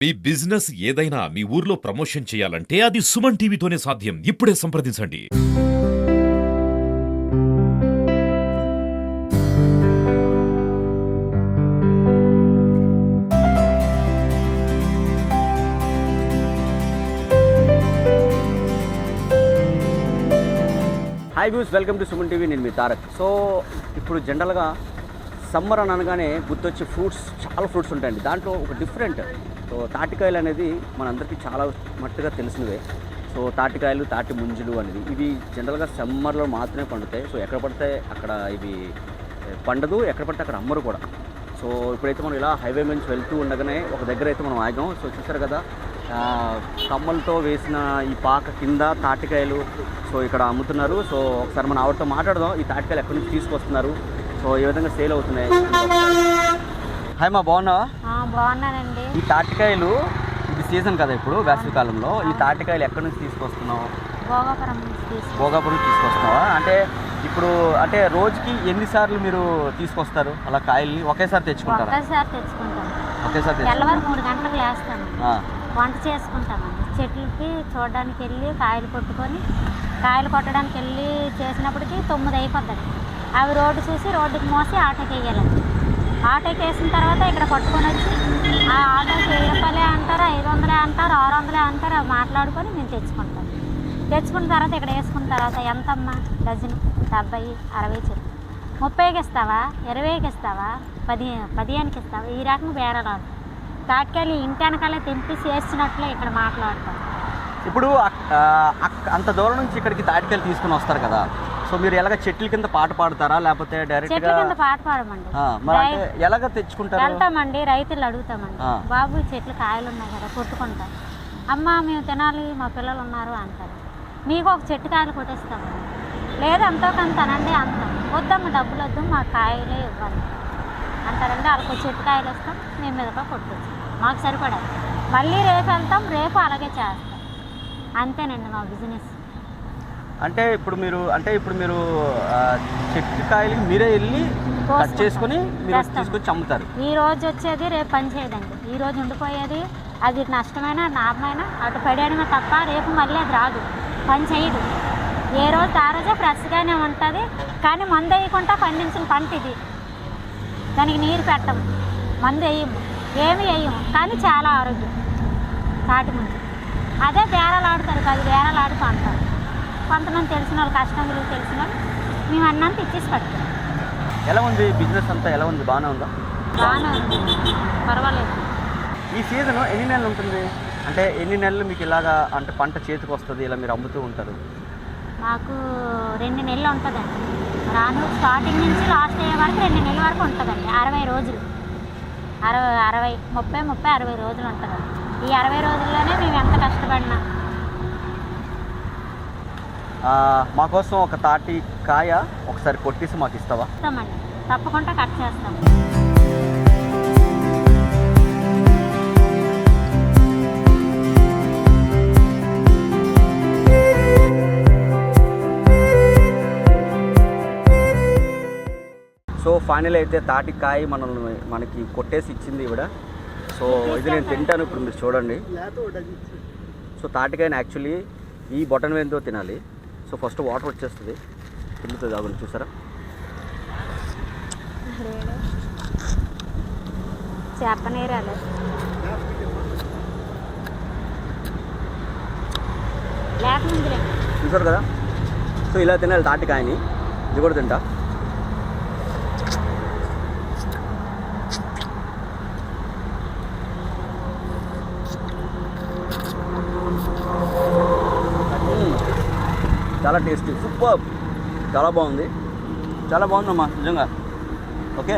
మీ business ఏదైనా మీ ఊర్లో promotion చేయాలంటే అది సుమన్ టీవీతోనే సాధ్యం. ఇప్పుడే సంప్రదించండి. Hi views, welcome to Suman TV. నేను మీ తారక్. సో ఇప్పుడు జనరల్గా సమ్మర్ అని అనగానే గుర్తొచ్చే ఫ్రూట్స్, చాలా ఫ్రూట్స్ ఉంటాయండి. దాంట్లో ఒక డిఫరెంట్ తాటికాయలు అనేది మనందరికీ చాలా మట్టుగా తెలిసినవే. సో తాటికాయలు, తాటి ముంజులు అనేది ఇవి జనరల్గా సమ్మర్లో మాత్రమే పండుతాయి. సో ఎక్కడ పడితే అక్కడ ఇవి పండదు, ఎక్కడ పడితే అక్కడ అమ్మరు కూడా. సో ఇప్పుడైతే మనం ఇలా హైవే నుంచి వెళ్తూ ఉండగానే ఒక దగ్గర అయితే మనం ఆగాం. సో చూసారు కదా, కమ్మలతో వేసిన ఈ పాక కింద తాటికాయలు సో ఇక్కడ అమ్ముతున్నారు. సో ఒకసారి మనం ఆవిడతో మాట్లాడదాం, ఈ తాటికాయలు ఎక్కడి నుంచి తీసుకొస్తున్నారు, సో ఏ విధంగా సేల్ అవుతున్నాయి. హాయ్ మా, బాగున్నావా? బాగున్నానండి. ఈ తాటికాయలు ఇది సీజన్ కదా ఇప్పుడు వేసవికాలంలో, ఈ తాటికాయలు ఎక్కడి నుంచి తీసుకొస్తున్నావు? భోగాపురం తీసుకొస్తున్నావా? అంటే ఇప్పుడు అంటే రోజుకి ఎన్నిసార్లు మీరు తీసుకొస్తారు అలా కాయల్ని? ఒకేసారి తెచ్చుకుంటారు? ఒకేసారి తెల్లవారు 3 గంటలకు లేస్తాను, వంట చేసుకుంటామండి. చెట్లకి చూడడానికి వెళ్ళి కాయలు కొట్టడానికి వెళ్ళి చేసినప్పటికీ 9 అయిపోద్దండి. అవి రోడ్డు చూసి రోడ్డుకి మోసి ఆటోకి వేయాలండి. ఆటోకి వేసిన తర్వాత ఇక్కడ పట్టుకొని వచ్చి ఆ ఆటోకి 1000 రూపాయలే అంటారు, 500 అంటారు, 600 అంటారు. అవి మాట్లాడుకొని మేము తెచ్చుకుంటాం. తెచ్చుకున్న తర్వాత ఇక్కడ వేసుకున్న తర్వాత ఎంతమ్మా డజన్? 70, 60 చెట్టు. 30కి ఇస్తావా, 20కి ఇస్తావా, 15కి ఇస్తావా? ఈ రకంగా బేరాలు తాటికాయలు ఇంటి వెనకాలే తెంపి చేసినట్లే ఇక్కడ మాట్లాడతాం. ఇప్పుడు అంత దూరం నుంచి ఇక్కడికి తాటికాయలు తీసుకుని వస్తారు కదా, సో మీరు ఎలాగ చెట్ల కింద పాట పాడతారా లేకపోతే డైరెక్ట్ చెట్ల కింద పాట పాడమండి. ఎలాగ తెచ్చుకుంటారు? వెళ్తామండి, రైతులు అడుగుతామండి, బాబు చెట్లు కాయలు ఉన్నాయి కదా కొట్టుకుంటాం. అమ్మ మేము తినాలి, మా పిల్లలు ఉన్నారు అంటారు. మీకు ఒక చెట్టు కాయలు కొట్టేస్తామండి. లేదు ఎంతో కొంత అనండి అంటాం. వద్దమ్మ డబ్బులు వద్దు, మా కాయలే ఇవ్వాలి అంటారండి. వాళ్ళకు చెట్టు కాయలు ఇస్తాం, మేము మీదగా కొట్టుకొచ్చాం, మాకు సరిపడాలి. మళ్ళీ రేపు వెళ్తాం, రేపు అలాగే చేస్తాం. అంతేనండి మా బిజినెస్. అంటే ఇప్పుడు మీరు చెట్టు కాయలకి మీరే వెళ్ళి కట్ చేసుకుని మీరు తీసుకొచ్చి అమ్ముతారు? ఈ రోజు వచ్చేది రేపు పని చేయదండి. ఈ రోజు ఉండిపోయేది అది నష్టమైనా లాభమైనా అటు పడేయడమే తప్ప రేపు మళ్ళీ అది రాదు, పని చేయదు. ఏ రోజు ఆ రోజే ఫ్రెష్గానే ఉంటుంది. కానీ మందు వేయకుండా పండించిన పంట ఇది. దానికి నీరు పెట్టము, మందు వేయము, ఏమి వేయము. కానీ చాలా ఆరోగ్యం తాటి ముందు. అదే బేరాలు ఆడుతారు, 10 బేరాలు ఆడుతూ అంటారు. కొంతమంది తెలిసిన వాళ్ళు, కస్టమర్లు తెలిసిన వాళ్ళు మేము అన్నంత ఇచ్చేసి పట్టుతాం. ఎలా ఉంది బిజినెస్ అంతా? ఎలా ఉంది? బాగానే ఉందా? బాగానే ఉంది, పర్వాలేదు. ఈ సీజన్ ఎన్ని నెలలు ఉంటుంది? అంటే ఎన్ని నెలలు మీకు ఇలాగా అంటే పంట చేతికి వస్తుంది, ఇలా మీరు అమ్ముతూ ఉంటారు? మాకు 2 నెలలు ఉంటుందండి. రాను స్టార్టింగ్ నుంచి లాస్ట్ అయ్యే వరకు 2 నెలల వరకు ఉంటుందండి. 60 రోజులు, 60 30 60 రోజులు ఉంటుందండి. ఈ 60 రోజుల్లోనే మేము ఎంత కష్టపడినా. మా కోసం ఒక తాటి కాయ ఒకసారి కొట్టేసి మాకు ఇస్తావా? ఇస్తామండి, తప్పకుండా కట్ చేస్తాం. సో ఫైనల్ అయితే తాటికాయ మనకి కొట్టేసి ఇచ్చింది ఇవిడ. సో ఇది నేను తింటాను ఇప్పుడు, మీరు చూడండి. సో తాటికాయని యాక్చువల్లీ ఈ బొటన్ వేలుతో తినాలి. సో ఫస్ట్ వాటర్ వచ్చేస్తుంది, తిరుగుతుంది కాబట్టి చూసారా. చెప్పనేరాలి చూసారు కదా. సో ఇలా తినాలి తాటికాయని. ఇది కూడా తింటా. చాలా టేస్టీ, సూపర్, చాలా బాగుంది, చాలా బాగుందమ్మా నిజంగా. ఓకే.